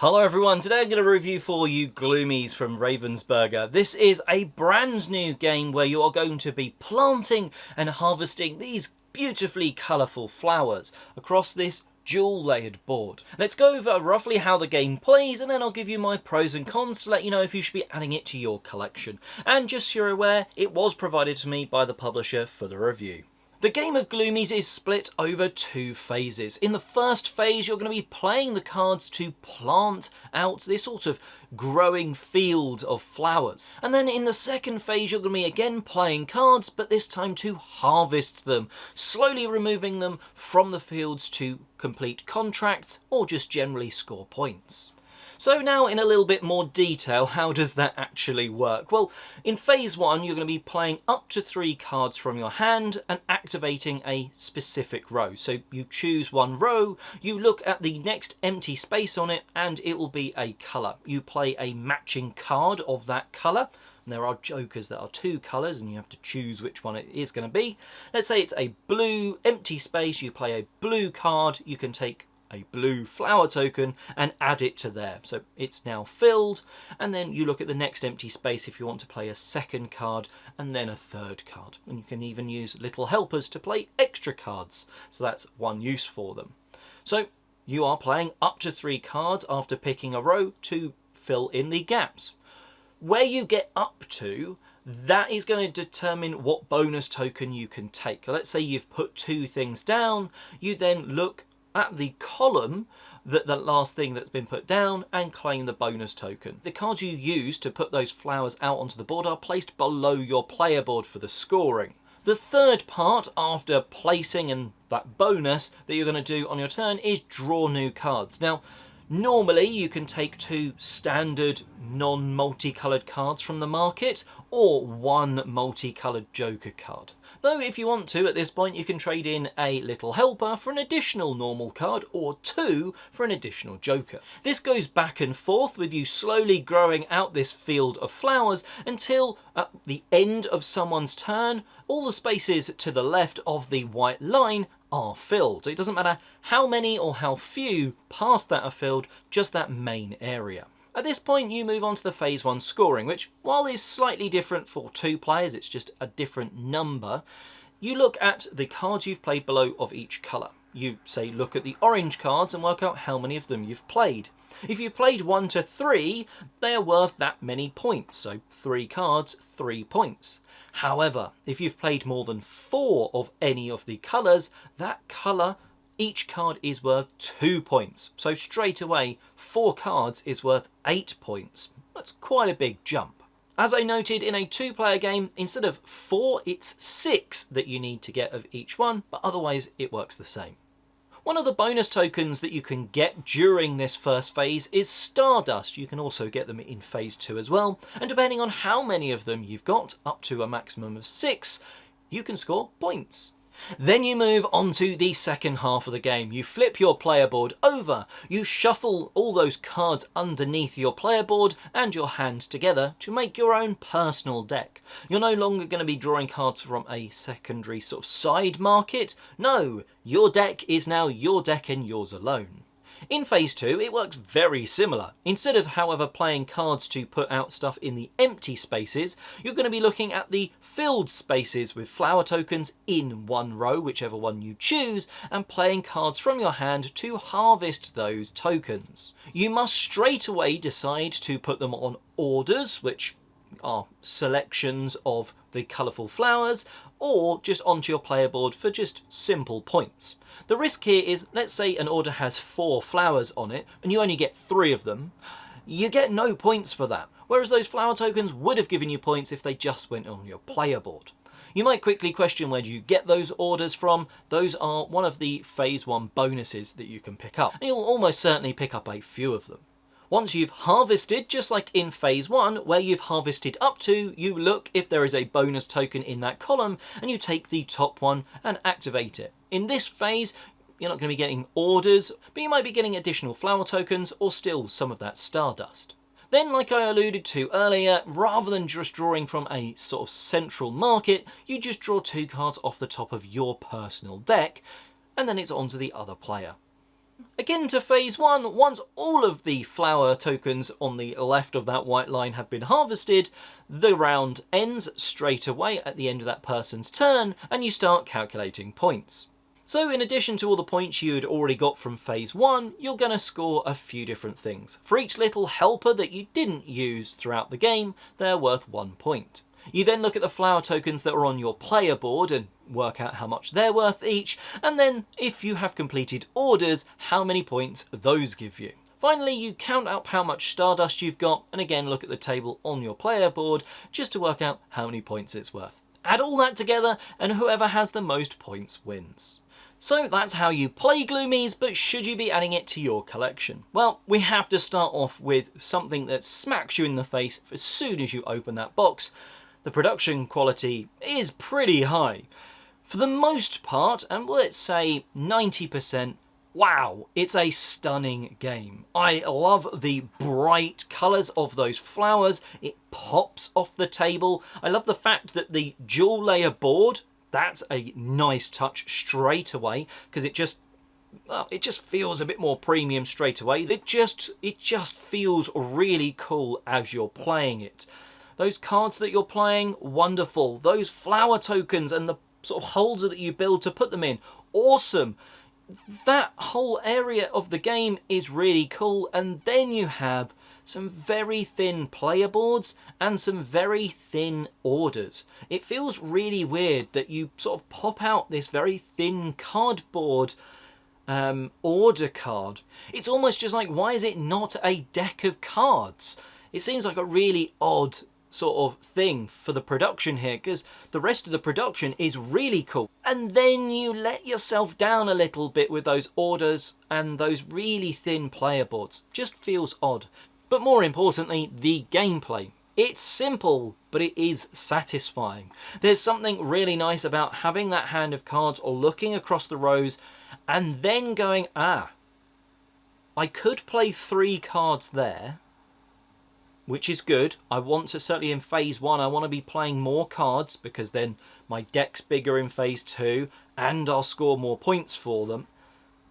Hello everyone, today I'm going to review for you Gloomies from Ravensburger. This is a brand new game where you are going to be planting and harvesting these beautifully colourful flowers across this dual layered board. Let's go over roughly how the game plays and then I'll give you my pros and cons to let you know if you should be adding it to your collection. And just so you're aware, it was provided to me by the publisher for the review. The game of Gloomies is split over two phases. In the first phase, you're going to be playing the cards to plant out this sort of growing field of flowers. And then in the second phase, you're going to be again playing cards, but this time to harvest them, slowly removing them from the fields to complete contracts or just generally score points. So now in a little bit more detail, how does that actually work? Well, in phase one, you're going to be playing up to 3 cards from your hand and activating a specific row. So you choose one row, you look at the next empty space on it, and it will be a colour. You play a matching card of that colour. And there are jokers that are 2 colours and you have to choose which one it is going to be. Let's say it's a blue empty space, you play a blue card, you can take a blue flower token and add it to there. So it's now filled, and then you look at the next empty space if you want to play a second card and then a third card. And you can even use little helpers to play extra cards. So that's one use for them. So you are playing up to 3 cards after picking a row to fill in the gaps. Where you get up to, that is going to determine what bonus token you can take. Let's say you've put 2 things down, you then look at the column, the last thing that's been put down, and claim the bonus token. The cards you use to put those flowers out onto the board are placed below your player board for the scoring. The third part, after placing and that bonus that you're going to do on your turn, is draw new cards. Now, normally you can take 2 standard non-multicoloured cards from the market or 1 multicoloured joker card. Though if you want to, at this point you can trade in a little helper for an additional normal card or 2 for an additional joker. This goes back and forth with you slowly growing out this field of flowers until at the end of someone's turn all the spaces to the left of the white line are filled. It doesn't matter how many or how few past that are filled, just that main area. At this point you move on to the phase 1 scoring, which while is slightly different for 2 players, it's just a different number. You look at the cards you've played below of each colour. You say look at the orange cards and work out how many of them you've played. If you've played 1 to 3, they are worth that many points, so 3 cards, 3 points. However, if you've played more than 4 of any of the colours, that colour, each card is worth 2 points. So straight away, 4 cards is worth 8 points. That's quite a big jump. As I noted, in a 2-player game, instead of 4, it's 6 that you need to get of each one, but otherwise it works the same. One of the bonus tokens that you can get during this first phase is Stardust. You can also get them in phase 2 as well, and depending on how many of them you've got, up to a maximum of 6, you can score points. Then you move on to the second half of the game. You flip your player board over, you shuffle all those cards underneath your player board and your hand together to make your own personal deck. You're no longer going to be drawing cards from a secondary sort of side market. No, your deck is now your deck and yours alone. In phase 2, it works very similar. Instead of, however, playing cards to put out stuff in the empty spaces, you're going to be looking at the filled spaces with flower tokens in one row, whichever one you choose, and playing cards from your hand to harvest those tokens. You must straight away decide to put them on orders, which are selections of the colourful flowers, or just onto your player board for just simple points. The risk here is, let's say an order has 4 flowers on it and you only get 3 of them, you get no points for that, whereas those flower tokens would have given you points if they just went on your player board. You might quickly question where do you get those orders from. Those are one of the phase 1 bonuses that you can pick up, and you'll almost certainly pick up a few of them. Once you've harvested, just like in phase 1, where you've harvested up to, you look if there is a bonus token in that column and you take the top one and activate it. In this phase, you're not going to be getting orders, but you might be getting additional flower tokens or still some of that Stardust. Then, like I alluded to earlier, rather than just drawing from a sort of central market, you just draw 2 cards off the top of your personal deck, and then it's on to the other player. Again to phase 1, once all of the flower tokens on the left of that white line have been harvested, the round ends straight away at the end of that person's turn, and you start calculating points. So in addition to all the points you had already got from phase 1, you're going to score a few different things. For each little helper that you didn't use throughout the game, they're worth 1 point. You then look at the flower tokens that are on your player board and work out how much they're worth each, and then if you have completed orders, how many points those give you. Finally, you count up how much Stardust you've got, and again look at the table on your player board just to work out how many points it's worth. Add all that together, and whoever has the most points wins. So that's how you play Gloomies, but should you be adding it to your collection? Well, we have to start off with something that smacks you in the face as soon as you open that box. The production quality is pretty high. For the most part, and let's say 90%, wow, it's a stunning game. I love the bright colours of those flowers. It pops off the table. I love the fact that the dual layer board, that's a nice touch straight away, because it just feels a bit more premium straight away. It just feels really cool as you're playing it. Those cards that you're playing, wonderful. Those flower tokens and the sort of holes that you build to put them in, awesome. That whole area of the game is really cool. And then you have some very thin player boards and some very thin orders. It feels really weird that you sort of pop out this very thin cardboard order card. It's almost just like, why is it not a deck of cards? It seems like a really odd sort of thing for the production here, because the rest of the production is really cool. And then you let yourself down a little bit with those orders and those really thin player boards. Just feels odd. But more importantly, the gameplay. It's simple, but it is satisfying. There's something really nice about having that hand of cards or looking across the rows and then going, I could play 3 cards there, which is good. I want to, certainly in phase 1, I want to be playing more cards because then my deck's bigger in phase 2 and I'll score more points for them.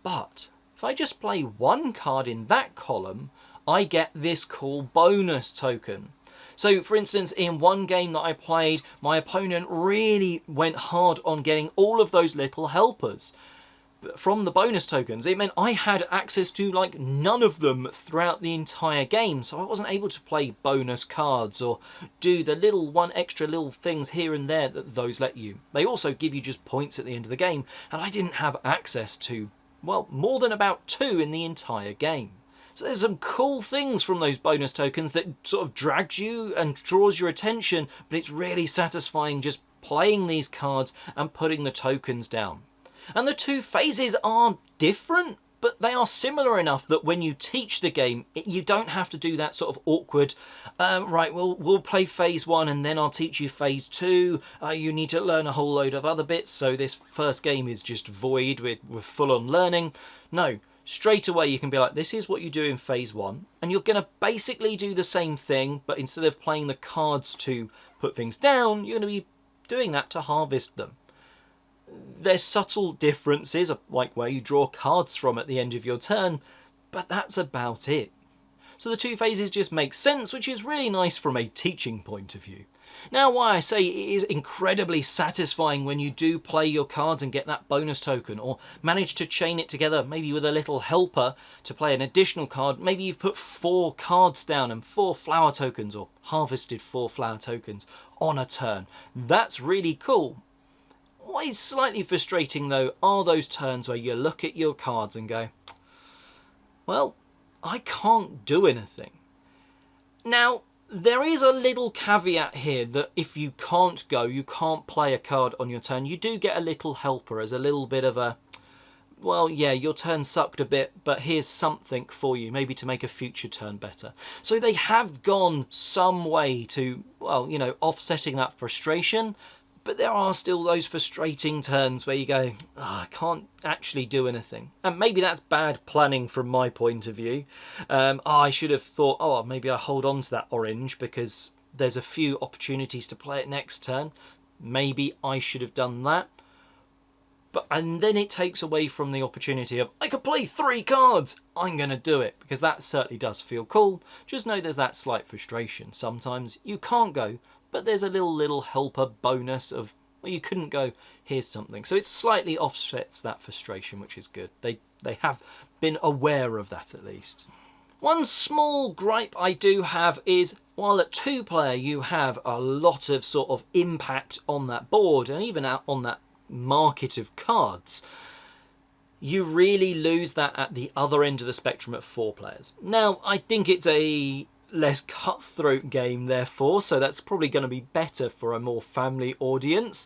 But if I just play 1 card in that column, I get this cool bonus token. So for instance, in one game that I played, my opponent really went hard on getting all of those little helpers. From the bonus tokens, it meant I had access to like none of them throughout the entire game, so I wasn't able to play bonus cards or do the little extra little things here and there that those let you. They also give you just points at the end of the game, and I didn't have access to, well, more than about 2 in the entire game. So there's some cool things from those bonus tokens that sort of drags you and draws your attention, but it's really satisfying just playing these cards and putting the tokens down. And the 2 phases are different, but they are similar enough that when you teach the game, you don't have to do that sort of awkward, right, we'll play phase 1 and then I'll teach you phase 2. You need to learn a whole load of other bits, so this first game is just void with full-on learning. No, straight away you can be like, this is what you do in phase 1, and you're going to basically do the same thing, but instead of playing the cards to put things down, you're going to be doing that to harvest them. There's subtle differences, like where you draw cards from at the end of your turn, but that's about it. So the 2 phases just make sense, which is really nice from a teaching point of view. Now, why I say it is incredibly satisfying when you do play your cards and get that bonus token, or manage to chain it together, maybe with a little helper to play an additional card. Maybe you've put 4 cards down and 4 flower tokens, or harvested 4 flower tokens on a turn. That's really cool. What is slightly frustrating though are those turns where you look at your cards and go, well, I can't do anything. Now, there is a little caveat here that if you can't play a card on your turn, you do get a little helper as a little bit of a, well, yeah, your turn sucked a bit, but here's something for you, maybe to make a future turn better. So they have gone some way to, well, you know, offsetting that frustration. But there are still those frustrating turns where you go, I can't actually do anything. And maybe that's bad planning from my point of view. I should have thought, maybe I hold on to that orange because there's a few opportunities to play it next turn. Maybe I should have done that. And then it takes away from the opportunity of, I could play 3 cards, I'm going to do it, because that certainly does feel cool. Just know there's that slight frustration. Sometimes you can't go, but there's a little helper bonus of, well, you couldn't go, here's something. So it slightly offsets that frustration, which is good. They have been aware of that at least. One small gripe I do have is, while at 2-player you have a lot of sort of impact on that board and even out on that market of cards, you really lose that at the other end of the spectrum at 4 players. Now, I think it's a less cutthroat game therefore, so that's probably going to be better for a more family audience,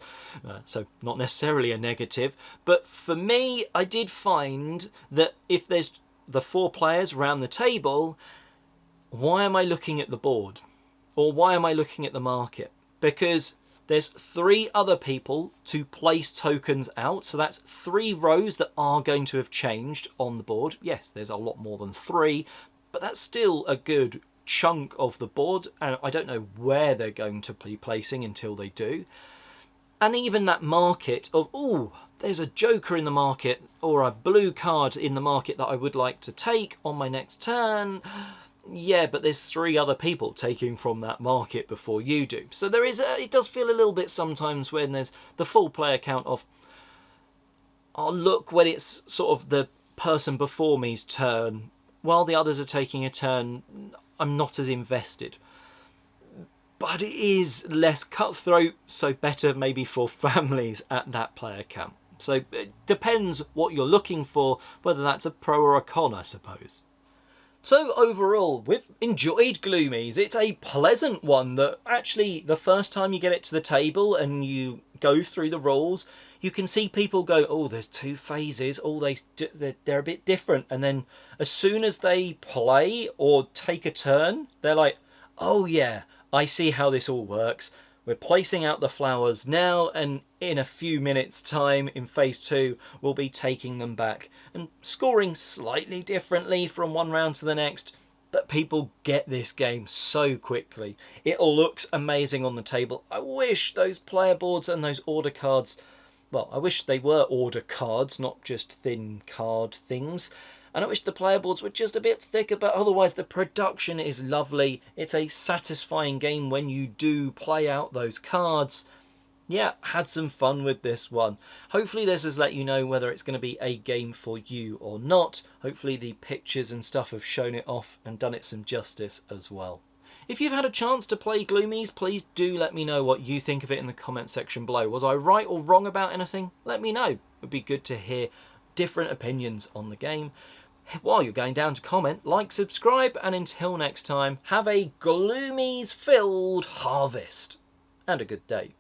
so not necessarily a negative. But for me, I did find that if there's the 4 players around the table, why am I looking at the board? Or why am I looking at the market? Because there's 3 other people to place tokens out, so that's 3 rows that are going to have changed on the board. Yes, there's a lot more than 3, but that's still a good chunk of the board, and I don't know where they're going to be placing until they do. And even that market of, oh, there's a joker in the market or a blue card in the market that I would like to take on my next turn. Yeah, but there's 3 other people taking from that market before you do. So there is it does feel a little bit sometimes when there's the full player count of, oh look, when it's sort of the person before me's turn, while the others are taking a turn, I'm not as invested. But it is less cutthroat, so better maybe for families at that player count. So it depends what you're looking for, whether that's a pro or a con, I suppose. So overall, we've enjoyed Gloomies. It's a pleasant one that actually the first time you get it to the table and you go through the rules, you can see people go, oh, there's 2 phases, oh, they're a bit different. And then as soon as they play or take a turn, they're like, oh yeah, I see how this all works. We're placing out the flowers now, and in a few minutes' time, in phase 2, we'll be taking them back and scoring slightly differently from one round to the next. But people get this game so quickly. It looks amazing on the table. I wish those player boards and those order cards, well, I wish they were order cards, not just thin card things. And I wish the player boards were just a bit thicker, but otherwise the production is lovely. It's a satisfying game when you do play out those cards. Yeah, had some fun with this one. Hopefully this has let you know whether it's going to be a game for you or not. Hopefully the pictures and stuff have shown it off and done it some justice as well. If you've had a chance to play Gloomies, please do let me know what you think of it in the comment section below. Was I right or wrong about anything? Let me know. It would be good to hear different opinions on the game. While you're going down to comment, like, subscribe, and until next time, have a Gloomies-filled harvest and a good day.